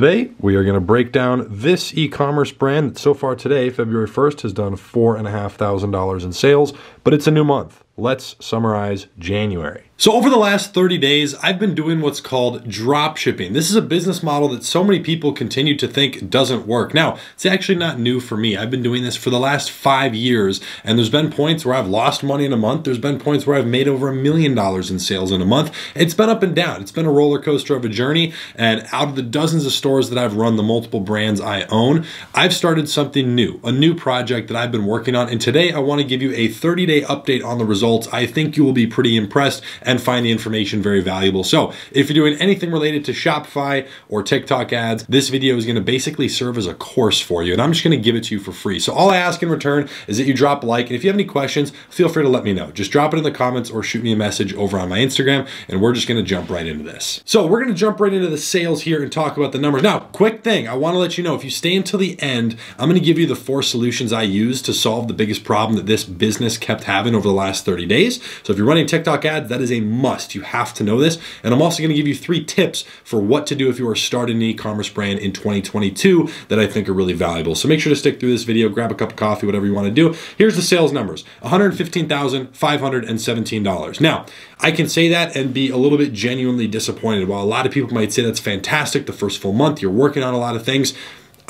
Today, we are going to break down this e-commerce brand that so far today, February 1st, has done $4,500 in sales, but it's a new month. Let's summarize January. So over the last 30 days, I've been doing what's called drop shipping. This is a business model that so many people continue to think doesn't work. Now, it's actually not new for me. I've been doing this for the last 5 years, and there's been points where I've lost money in a month. There's been points where I've made over $1 million in sales in a month. It's been up and down. It's been a roller coaster of a journey, and out of the dozens of stores that I've run, the multiple brands I own, I've started something new, a new project that I've been working on, and today I want to give you a 30-day update on the results. I think you will be pretty impressed and find the information very valuable. So if you're doing anything related to Shopify or TikTok ads, this video is going to basically serve as a course for you, and I'm just going to give it to you for free. So all I ask in return is that you drop a like, and if you have any questions, feel free to let me know. Just drop it in the comments or shoot me a message over on my Instagram, and we're just going to jump right into this. So we're going to jump right into the sales here and talk about the numbers. Now, quick thing, I want to let you know, if you stay until the end, I'm going to give you the 4 solutions I use to solve the biggest problem that this business kept having over the last 30 days. So if you're running TikTok ads, that is a must. You have to know this. And I'm also going to give you 3 tips for what to do if you are starting an e-commerce brand in 2022 that I think are really valuable. So make sure to stick through this video, grab a cup of coffee, whatever you want to do. Here's the sales numbers, $115,517. Now, I can say that and be a little bit genuinely disappointed. While a lot of people might say that's fantastic, the first full month, you're working on a lot of things,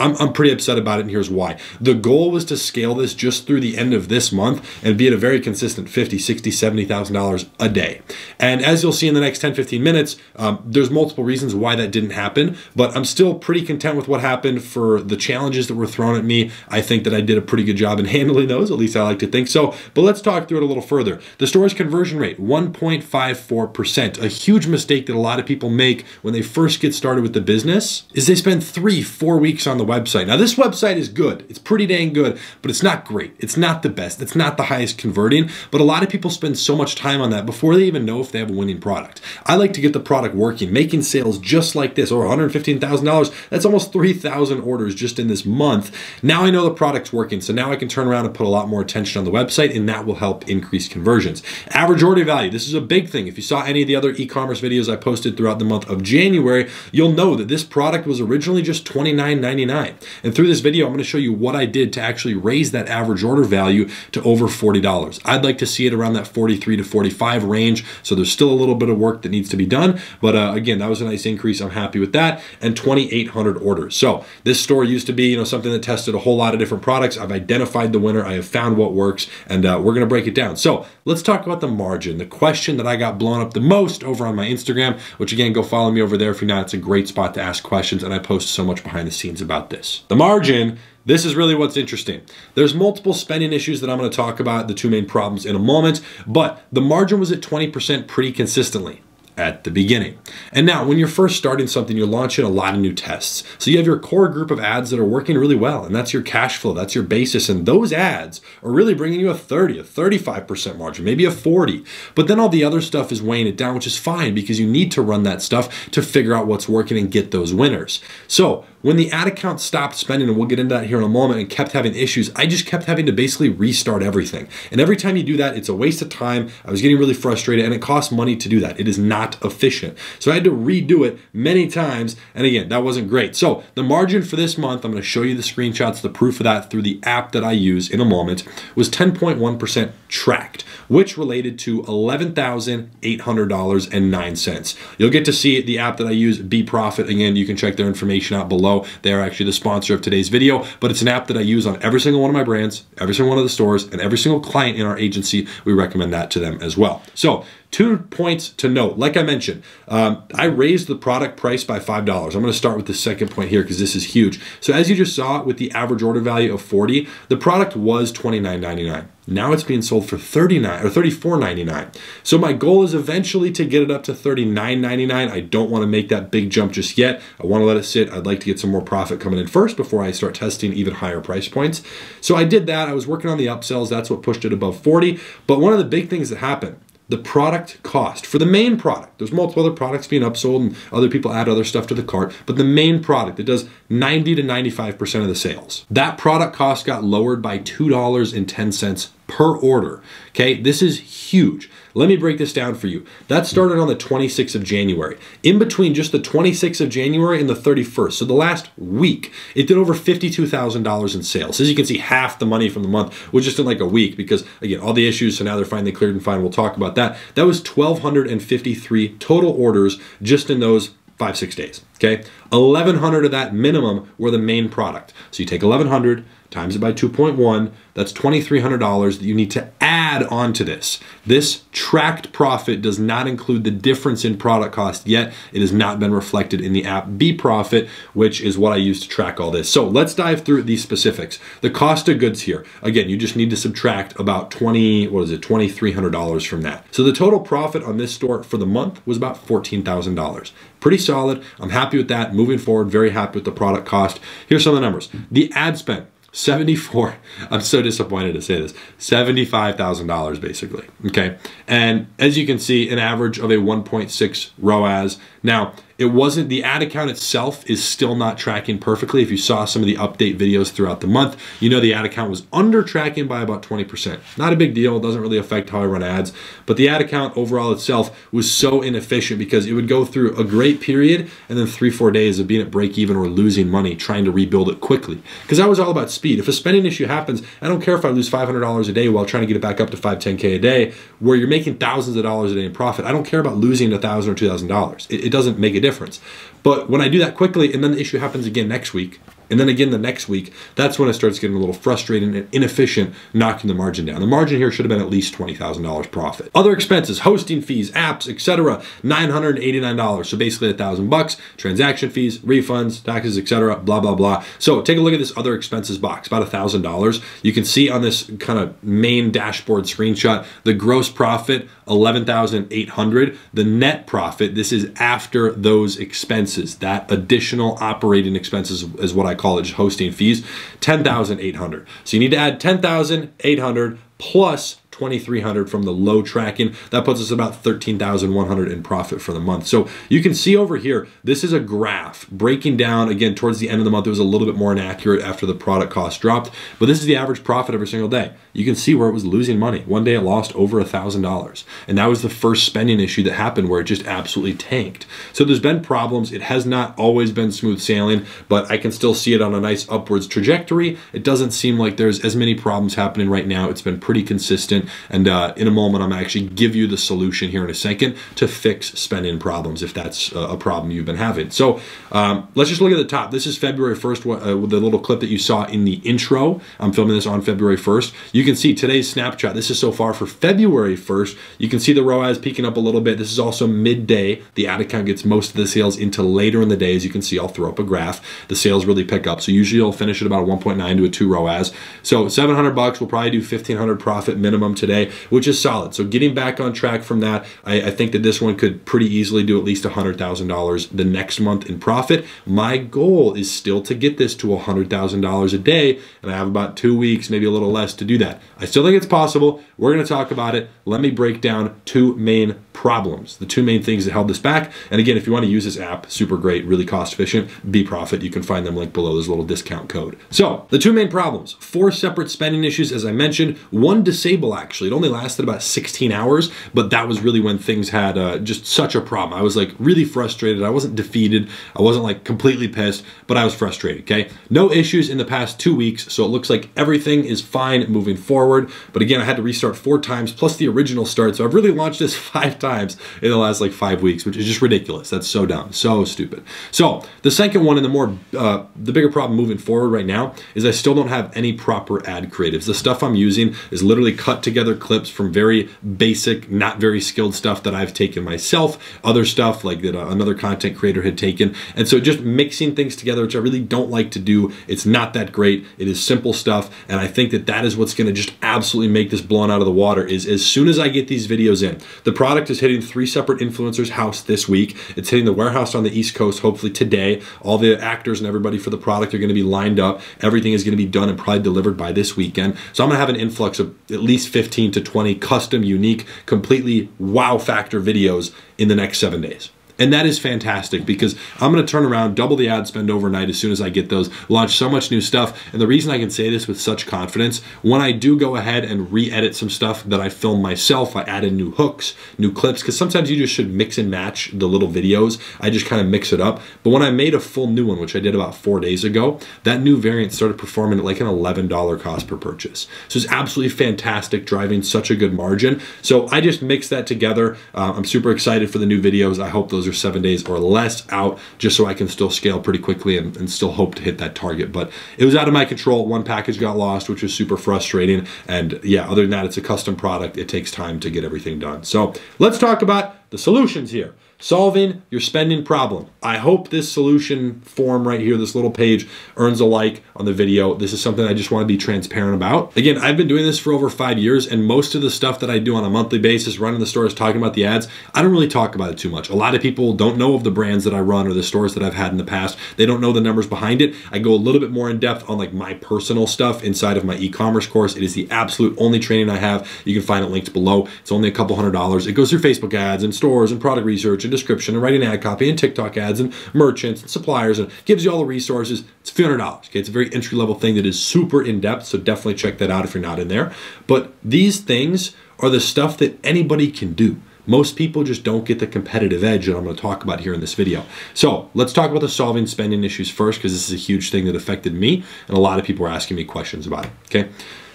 I'm pretty upset about it, and here's why. The goal was to scale this just through the end of this month and be at a very consistent $50,000, $60,000, $70,000 a day. And as you'll see in the next 10, 15 minutes, there's multiple reasons why that didn't happen, but I'm still pretty content with what happened for the challenges that were thrown at me. I think that I did a pretty good job in handling those, at least I like to think so. But let's talk through it a little further. The store's conversion rate, 1.54%. A huge mistake that a lot of people make when they first get started with the business is they spend 3-4 weeks on the website. Now, this website is good. It's pretty dang good, but it's not great. It's not the best. It's not the highest converting, but a lot of people spend so much time on that before they even know if they have a winning product. I like to get the product working, making sales just like this, or $115,000. That's almost 3,000 orders just in this month. Now I know the product's working, so now I can turn around and put a lot more attention on the website, and that will help increase conversions. Average order value. This is a big thing. If you saw any of the other e-commerce videos I posted throughout the month of January, you'll know that this product was originally just $29.99. And through this video, I'm going to show you what I did to actually raise that average order value to over $40. I'd like to see it around that 43 to 45 range. So there's still a little bit of work that needs to be done. But again, that was a nice increase. I'm happy with that. And 2,800 orders. So this store used to be, something that tested a whole lot of different products. I've identified the winner. I have found what works, and we're going to break it down. So let's talk about the margin. The question that I got blown up the most over on my Instagram, which again, go follow me over there if you're not. It's a great spot to ask questions, and I post so much behind the scenes about this. The margin, this is really what's interesting. There's multiple spending issues that I'm going to talk about, the 2 main problems in a moment, but the margin was at 20% pretty consistently at the beginning. And now when you're first starting something, you're launching a lot of new tests. So you have your core group of ads that are working really well, and that's your cash flow, that's your basis, and those ads are really bringing you a 30, a 35% margin, maybe a 40. But then all the other stuff is weighing it down, which is fine because you need to run that stuff to figure out what's working and get those winners. So when the ad account stopped spending, and we'll get into that here in a moment, and kept having issues, I just kept having to basically restart everything. And every time you do that, it's a waste of time. I was getting really frustrated, and it costs money to do that. It is not efficient. So I had to redo it many times, and again, that wasn't great. So the margin for this month, I'm going to show you the screenshots, the proof of that through the app that I use in a moment, was 10.1% tracked, which related to $11,800.09. You'll get to see the app that I use, Be Profit. Again, you can check their information out below. They're actually the sponsor of today's video, but it's an app that I use on every single one of my brands, every single one of the stores, and every single client in our agency. We recommend that to them as well. So 2 points to note. Like I mentioned, I raised the product price by $5. I'm going to start with the second point here because this is huge. So as you just saw with the average order value of 40, the product was $29.99. Now it's being sold for $39 or $34.99. So my goal is eventually to get it up to $39.99. I don't want to make that big jump just yet. I want to let it sit. I'd like to get some more profit coming in first before I start testing even higher price points. So I did that. I was working on the upsells. That's what pushed it above 40. But one of the big things that happened, the product cost for the main product. There's multiple other products being upsold and other people add other stuff to the cart, but the main product that does 90 to 95% of the sales, that product cost got lowered by $2.10 per order. Okay, this is huge. Let me break this down for you. That started on the 26th of January. In between just the 26th of January and the 31st, so the last week, it did over $52,000 in sales. As you can see, half the money from the month was just in like a week because, again, all the issues, so now they're finally cleared and fine. We'll talk about that. That was 1,253 total orders just in those 5-6 days, okay? 1,100 of that minimum were the main product. So you take 1,100, times it by 2.1, that's $2,300 that you need to add onto this. This tracked profit does not include the difference in product cost yet. It has not been reflected in the app B profit, which is what I use to track all this. So let's dive through these specifics. The cost of goods here, again, you just need to subtract about $2,300 from that. So the total profit on this store for the month was about $14,000. Pretty solid. I'm happy with that. Moving forward, very happy with the product cost. Here's some of the numbers. The ad spend. I'm so disappointed to say this, $75,000 basically, okay? And as you can see, an average of a 1.6 ROAS. Now, it wasn't, the ad account itself is still not tracking perfectly. If you saw some of the update videos throughout the month, you know the ad account was under tracking by about 20%. Not a big deal, it doesn't really affect how I run ads, but the ad account overall itself was so inefficient because it would go through a great period and then 3-4 days of being at break even or losing money trying to rebuild it quickly. Because I was all about speed. If a spending issue happens, I don't care if I lose $500 a day while trying to get it back up to $5,000, $10K a day, where you're making thousands of dollars a day in profit. I don't care about losing $1,000 or $2,000. It doesn't make a difference. But when I do that quickly and then the issue happens again next week, and then again the next week, that's when it starts getting a little frustrating and inefficient, knocking the margin down. The margin here should have been at least $20,000 profit. Other expenses, hosting fees, apps, etc., $989. So basically $1,000. Transaction fees, refunds, taxes, etc., blah, blah, blah. So take a look at this other expenses box, about $1,000. You can see on this kind of main dashboard screenshot, the gross profit, $11,800. The net profit, this is after those expenses. That additional operating expenses is what I call it, just hosting fees, $10,800. So you need to add $10,800 plus $2,300 from the low tracking. That puts us about $13,100 in profit for the month. So you can see over here, this is a graph breaking down. Again, towards the end of the month, it was a little bit more inaccurate after the product cost dropped, but this is the average profit every single day. You can see where it was losing money. One day it lost over $1,000. And that was the first spending issue that happened where it just absolutely tanked. So there's been problems. It has not always been smooth sailing, but I can still see it on a nice upwards trajectory. It doesn't seem like there's as many problems happening right now. It's been pretty consistent. And in a moment, I'm actually give you the solution here in a second to fix spending problems if that's a problem you've been having. So let's just look at the top. This is February 1st, with the little clip that you saw in the intro. I'm filming this on February 1st. You can see today's snapshot. This is so far for February 1st. You can see the ROAS peaking up a little bit. This is also midday. The ad account gets most of the sales into later in the day. As you can see, I'll throw up a graph. The sales really pick up. So usually you'll finish at about a 1.9 to a 2 ROAS. So $700, we'll probably do $1,500 profit minimum today, which is solid. So getting back on track from that, I think that this one could pretty easily do at least $100,000 the next month in profit. My goal is still to get this to $100,000 a day, and I have about 2 weeks, maybe a little less to do that. I still think it's possible. We're going to talk about it. Let me break down 2 main problems, the 2 main things that held this back. And again, if you want to use this app, super great, really cost efficient, B Profit, you can find them linked below. There's a little discount code. So the 2 main problems, 4 separate spending issues, as I mentioned, 1 disable actually. It only lasted about 16 hours, but that was really when things had just such a problem. I was like really frustrated. I wasn't defeated. I wasn't like completely pissed, but I was frustrated, okay? No issues in the past 2 weeks, so it looks like everything is fine moving forward. But again, I had to restart 4 times plus the original start, so I've really launched this 5 times in the last like 5 weeks, which is just ridiculous. That's so dumb, so stupid. So the second one and the bigger problem moving forward right now is I still don't have any proper ad creatives. The stuff I'm using is literally cut together clips from very basic, not very skilled stuff that I've taken myself, other stuff like that another content creator had taken. And so just mixing things together, which I really don't like to do. It's not that great. It is simple stuff. And I think that that is what's going to just absolutely make this blown out of the water is as soon as I get these videos in, the product is hitting 3 separate influencers' house this week. It's hitting the warehouse on the East Coast, hopefully today. All the actors and everybody for the product are going to be lined up. Everything is going to be done and probably delivered by this weekend. So I'm going to have an influx of at least 15 to 20 custom, unique, completely wow factor videos in the next 7 days. And that is fantastic because I'm going to turn around, double the ad spend overnight as soon as I get those, launch so much new stuff. And the reason I can say this with such confidence, when I do go ahead and re-edit some stuff that I film myself, I add in new hooks, new clips, because sometimes you just should mix and match the little videos. I just kind of mix it up. But when I made a full new one, which I did about 4 days ago, that new variant started performing at like an $11 cost per purchase. So it's absolutely fantastic, driving such a good margin. So I just mixed that together. I'm super excited for the new videos. I hope those are 7 days or less out, just so I can still scale pretty quickly and still hope to hit that target. But it was out of my control. One package got lost, which was super frustrating. And yeah, other than that, it's a custom product. It takes time to get everything done. So let's talk about the solutions here. Solving your spending problem. I hope this solution form right here, this little page, earns a like on the video. This is something I just want to be transparent about. Again, I've been doing this for over 5 years, and most of the stuff that I do on a monthly basis, running the stores, talking about the ads, I don't really talk about it too much. A lot of people don't know of the brands that I run or the stores that I've had in the past. They don't know the numbers behind it. I go a little bit more in depth on like my personal stuff inside of my e-commerce course. It is the absolute only training I have. You can find it linked below. It's only a couple $100s. It goes through Facebook ads and stores and product research and description and writing ad copy and TikTok ads and merchants and suppliers, and gives you all the resources. It's $300. Okay, it's a very entry-level thing that is super in-depth, so definitely check that out if you're not in there. But these things are the stuff that anybody can do. Most people just don't get the competitive edge that I'm going to talk about here in this video. So let's talk about the solving spending issues first, because this is a huge thing that affected me, and a lot of people are asking me questions about it. Okay.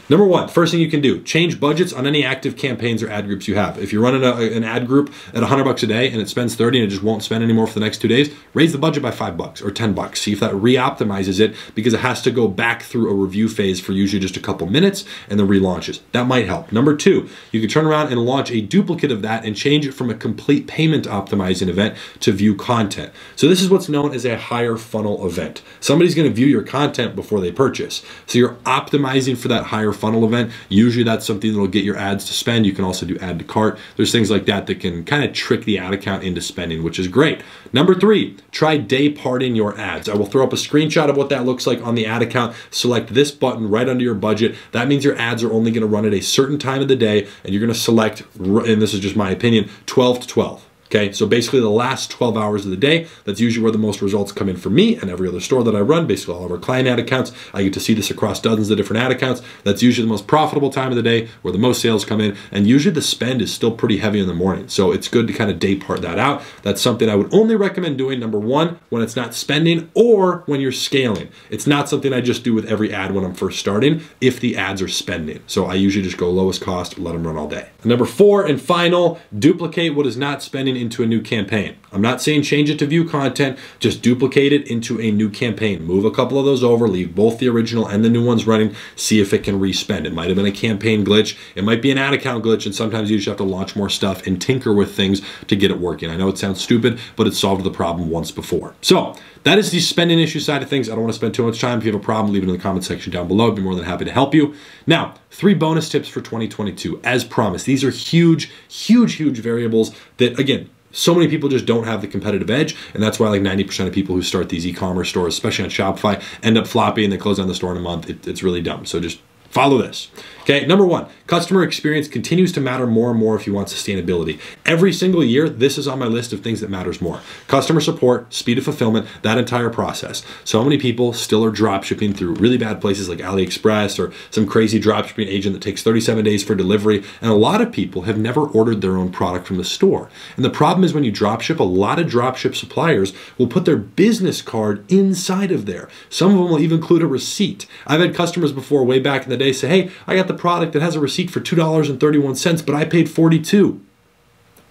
Number one, first thing you can do, change budgets on any active campaigns or ad groups you have. If you're running an ad group at $100 a day and it spends 30 and it just won't spend anymore for the next 2 days, raise the budget by $5 or $10. See if that re-optimizes it, because it has to go back through a review phase for usually just a couple minutes and then relaunches. That might help. Number two, you can turn around and launch a duplicate of that and change it from a complete payment optimizing event to view content. So this is what's known as a higher funnel event. Somebody's going to view your content before they purchase. So you're optimizing for that higher funnel event. Usually that's something that'll get your ads to spend. You can also do add to cart. There's things like that that can kind of trick the ad account into spending, which is great. Number three, try day parting your ads. I will throw up a screenshot of what that looks like on the ad account. Select this button right under your budget. That means your ads are only going to run at a certain time of the day, and you're going to select, and this is just my opinion, 12 to 12. Okay, so basically the last 12 hours of the day, that's usually where the most results come in for me and every other store that I run, basically all of our client ad accounts. I get to see this across dozens of different ad accounts. That's usually the most profitable time of the day where the most sales come in, and usually the spend is still pretty heavy in the morning. So it's good to kind of day part that out. That's something I would only recommend doing, number one, when it's not spending or when you're scaling. It's not something I just do with every ad when I'm first starting if the ads are spending. So I usually just go lowest cost, let them run all day. And number four and final, duplicate what is not spending into a new campaign. I'm not saying change it to view content, just duplicate it into a new campaign. Move a couple of those over, leave both the original and the new ones running, see if it can respend. It might have been a campaign glitch, it might be an ad account glitch, and sometimes you just have to launch more stuff and tinker with things to get it working. I know it sounds stupid, but it solved the problem once before. So that is the spending issue side of things. I don't want to spend too much time. If you have a problem, leave it in the comment section down below. I'd be more than happy to help you. Now, 3 bonus tips for 2022. As promised, these are huge, huge, huge variables that, again, so many people just don't have the competitive edge, and that's why like 90% of people who start these e-commerce stores, especially on Shopify, end up floppy and they close down the store in a month. It's really dumb. So just follow this. Okay, number one, customer experience continues to matter more and more if you want sustainability. Every single year, this is on my list of things that matters more. Customer support, speed of fulfillment, that entire process. So many people still are drop shipping through really bad places like AliExpress or some crazy drop shipping agent that takes 37 days for delivery. And a lot of people have never ordered their own product from the store. And the problem is when you drop ship, a lot of drop ship suppliers will put their business card inside of there. Some of them will even include a receipt. I've had customers before way back in the day say, hey, I got the product that has a receipt for $2.31, but I paid $42.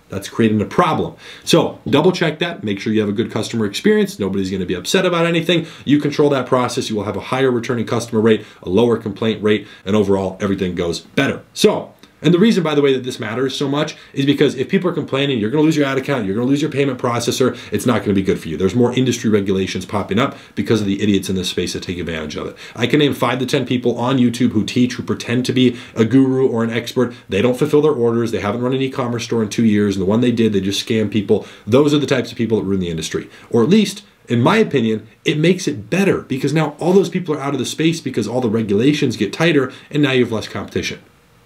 That's creating a problem. So double check that, make sure you have a good customer experience. Nobody's gonna be upset about anything. You control that process, you will have a higher returning customer rate, a lower complaint rate, and overall everything goes better. So, and the reason, by the way, that this matters so much is because if people are complaining, you're gonna lose your ad account, you're gonna lose your payment processor, it's not gonna be good for you. There's more industry regulations popping up because of the idiots in this space that take advantage of it. I can name 5 to 10 people on YouTube who teach, who pretend to be a guru or an expert. They don't fulfill their orders, they haven't run an e-commerce store in 2 years, and the one they did, they just scam people. Those are the types of people that ruin the industry. Or at least, in my opinion, it makes it better because now all those people are out of the space because all the regulations get tighter and now you have less competition.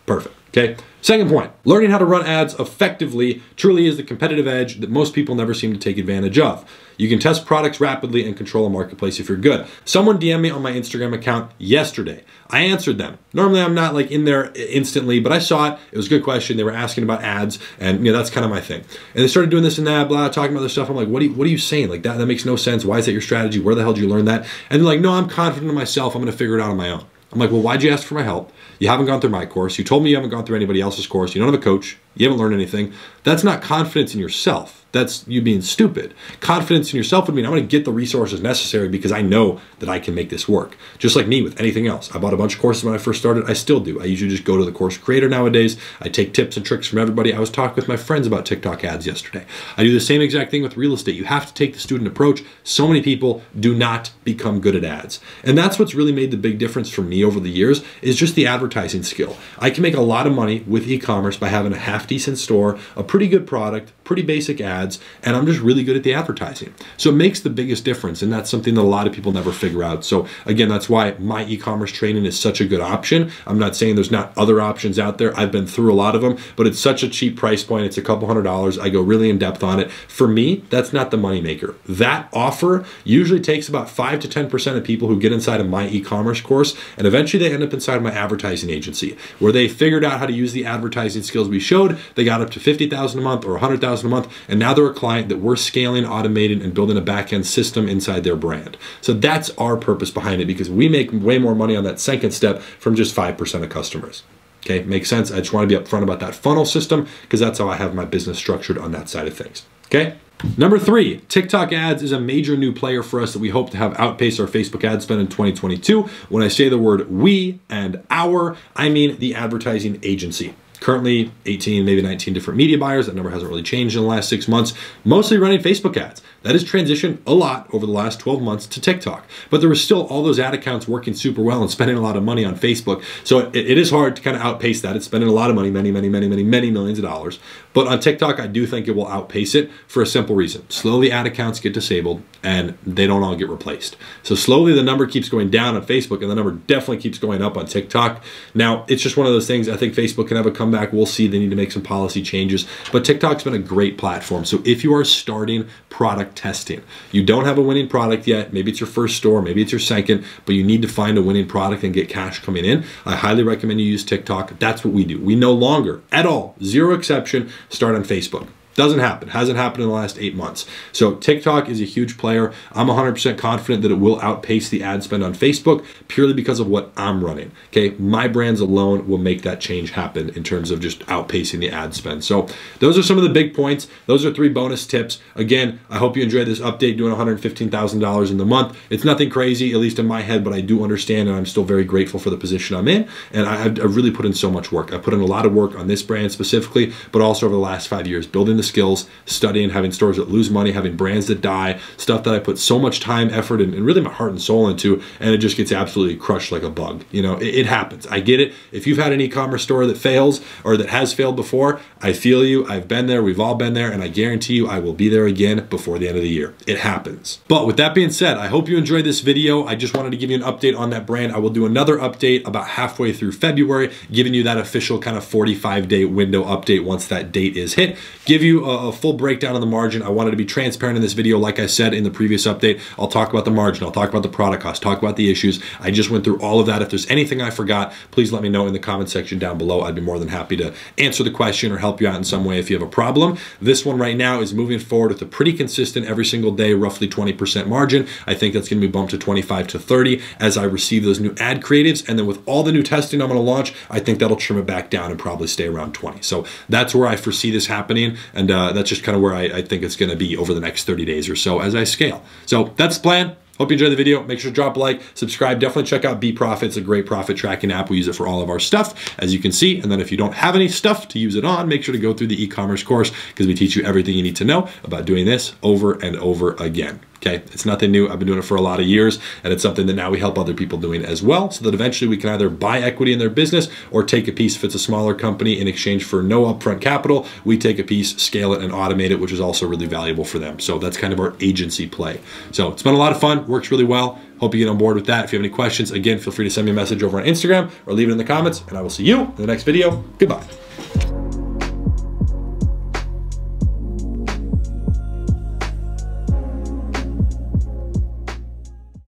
Perfect. Okay. Second point, learning how to run ads effectively truly is the competitive edge that most people never seem to take advantage of. You can test products rapidly and control a marketplace if you're good. Someone DM'd me on my Instagram account yesterday. I answered them. Normally I'm not like in there instantly, but I saw it. It was a good question. They were asking about ads, and that's kind of my thing. And they started doing this and that, blah, talking about this stuff. I'm like, what are you saying? Like that makes no sense. Why is that your strategy? Where the hell did you learn that? And they're like, no, I'm confident in myself. I'm going to figure it out on my own. I'm like, well, why'd you ask for my help? You haven't gone through my course. You told me you haven't gone through anybody else's course. You don't have a coach. You haven't learned anything. That's not confidence in yourself. That's you being stupid. Confidence in yourself would mean I'm going to get the resources necessary because I know that I can make this work. Just like me with anything else. I bought a bunch of courses when I first started. I still do. I usually just go to the course creator nowadays. I take tips and tricks from everybody. I was talking with my friends about TikTok ads yesterday. I do the same exact thing with real estate. You have to take the student approach. So many people do not become good at ads. And that's what's really made the big difference for me over the years is just the advertising skill. I can make a lot of money with e-commerce by having a half decent store, a pretty good product, pretty basic ads, and I'm just really good at the advertising. So it makes the biggest difference, and that's something that a lot of people never figure out. So again, that's why my e-commerce training is such a good option. I'm not saying there's not other options out there. I've been through a lot of them, but it's such a cheap price point. It's a couple $100s. I go really in depth on it. For me, that's not the money maker. That offer usually takes about 5 to 10% of people who get inside of my e-commerce course, and eventually they end up inside of my advertising agency, where they figured out how to use the advertising skills we showed. They got up to $50,000 a month or $100,000 a month, and now they're a client that we're scaling, automating, and building a back-end system inside their brand. So that's our purpose behind it, because we make way more money on that second step from just 5% of customers. Okay, makes sense? I just want to be upfront about that funnel system because that's how I have my business structured on that side of things. Okay? Number 3, TikTok ads is a major new player for us that we hope to have outpace our Facebook ad spend in 2022. When I say the word we and our, I mean the advertising agency. Currently 18, maybe 19 different media buyers. That number hasn't really changed in the last 6 months, mostly running Facebook ads. That has transitioned a lot over the last 12 months to TikTok. But there was still all those ad accounts working super well and spending a lot of money on Facebook. So it is hard to kind of outpace that. It's spending a lot of money, many millions of dollars. But on TikTok, I do think it will outpace it for a simple reason. Slowly ad accounts get disabled and they don't all get replaced. So slowly the number keeps going down on Facebook and the number definitely keeps going up on TikTok. Now, it's just one of those things. I think Facebook can have a comeback. We'll see. They need to make some policy changes. But TikTok's been a great platform. So if you are starting product testing, you don't have a winning product yet, maybe it's your first store, maybe it's your second, but you need to find a winning product and get cash coming in, I highly recommend you use TikTok. That's what we do. We no longer, at all, zero exception, start on Facebook. Doesn't happen. Hasn't happened in the last 8 months. So TikTok is a huge player. I'm 100% confident that it will outpace the ad spend on Facebook purely because of what I'm running. Okay, my brands alone will make that change happen in terms of just outpacing the ad spend. So those are some of the big points. Those are 3 bonus tips. Again, I hope you enjoyed this update doing $115,000 in the month. It's nothing crazy, at least in my head, but I do understand and I'm still very grateful for the position I'm in. And I've really put in so much work. I put in a lot of work on this brand specifically, but also over the last 5 years, building the skills, studying, having stores that lose money, having brands that die, stuff that I put so much time, effort, and really my heart and soul into, and it just gets absolutely crushed like a bug. You know, it happens. I get it. If you've had an e-commerce store that fails or that has failed before, I feel you. I've been there. We've all been there, and I guarantee you I will be there again before the end of the year. It happens. But with that being said, I hope you enjoyed this video. I just wanted to give you an update on that brand. I will do another update about halfway through February, giving you that official kind of 45-day window update once that date is hit. Give you a full breakdown of the margin. I wanted to be transparent in this video. Like I said in the previous update, I'll talk about the margin. I'll talk about the product cost, talk about the issues. I just went through all of that. If there's anything I forgot, please let me know in the comment section down below. I'd be more than happy to answer the question or help you out in some way if you have a problem. This one right now is moving forward with a pretty consistent every single day, roughly 20% margin. I think that's going to be bumped to 25 to 30 as I receive those new ad creatives. And then with all the new testing I'm going to launch, I think that'll trim it back down and probably stay around 20. So that's where I foresee this happening. And that's just kind of where I think it's going to be over the next 30 days or so as I scale. So that's the plan. Hope you enjoyed the video. Make sure to drop a like, subscribe. Definitely check out BeProfit. It's a great profit tracking app. We use it for all of our stuff, as you can see. And then if you don't have any stuff to use it on, make sure to go through the e-commerce course because we teach you everything you need to know about doing this over and over again. Okay, it's nothing new. I've been doing it for a lot of years, and it's something that now we help other people doing as well, so that eventually we can either buy equity in their business or take a piece if it's a smaller company in exchange for no upfront capital. We take a piece, scale it, and automate it, which is also really valuable for them. So that's kind of our agency play. So it's been a lot of fun, works really well. Hope you get on board with that. If you have any questions, again, feel free to send me a message over on Instagram or leave it in the comments, and I will see you in the next video. Goodbye.